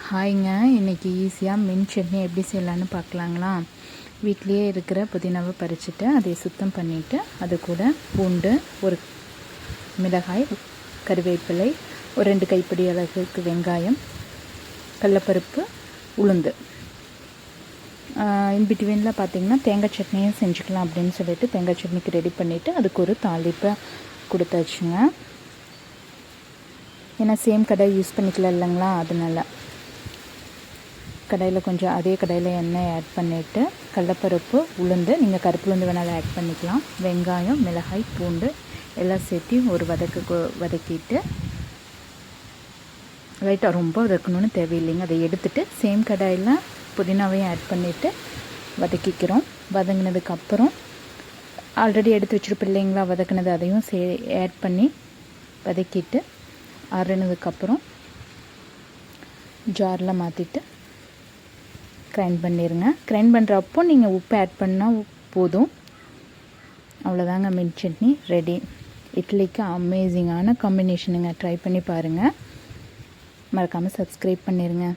ஹாய்ங்க, இன்றைக்கி ஈஸியாக மின் சட்னி எப்படி செய்யலான்னு பார்க்கலாங்களா. வீட்லேயே இருக்கிற புதினாவை பறிச்சுட்டு அதை சுத்தம் பண்ணிவிட்டு அது கூட பூண்டு, ஒரு மிளகாய், கருவேப்பிலை, ஒரு 2 கைப்பிடி அளவுக்கு வெங்காயம், கடலப்பருப்பு, உளுந்து, இன்பிட்வீனில் பார்த்திங்கன்னா தேங்காய் சட்னியும் செஞ்சுக்கலாம் அப்படின்னு சொல்லிட்டு தேங்காய் சட்னிக்கு ரெடி பண்ணிவிட்டு அதுக்கு ஒரு தாளிப்பை கொடுத்தாச்சுங்க. ஏன்னா சேம் கடை யூஸ் பண்ணிக்கலாம் இல்லைங்களா, அதனால கடாயில் கொஞ்சம் அதே கடாயில் எண்ணெய் ஆட் பண்ணிவிட்டு கடலப்பருப்பு, உளுந்து, நீங்கள் கருப்பு உளுந்து வேணாலும் ஆட் பண்ணிக்கலாம், வெங்காயம், மிளகாய், பூண்டு எல்லாம் சேர்த்து ஒரு வதக்கிட்டு லைட்டாக ரொம்ப வதக்கணும்னு தேவையில்லைங்க. அதை எடுத்துகிட்டு சேம் கடாயில் புதினாவையும் ஆட் பண்ணிவிட்டு வதக்கிக்கிறோம். வதங்கினதுக்கப்புறம் ஆல்ரெடி எடுத்து வச்சுருப்போம் இல்லைங்களா வதக்கினது, அதையும் ஆட் பண்ணி வதக்கிட்டு ஆறுனதுக்கப்புறம் ஜாரில் மாற்றிட்டு கிரைண்ட் பண்ணிடுங்க. கிரைண்ட் பண்ணுறப்போ நீங்கள் உப்பு ஆட் பண்ணால் போதும். அவ்வளோதாங்க, மின் சட்னி ரெடி. இட்லிக்கு அமேசிங்கான காம்பினேஷனுங்க. ட்ரை பண்ணி பாருங்கள். மறக்காமல் சப்ஸ்கிரைப் பண்ணிடுங்க.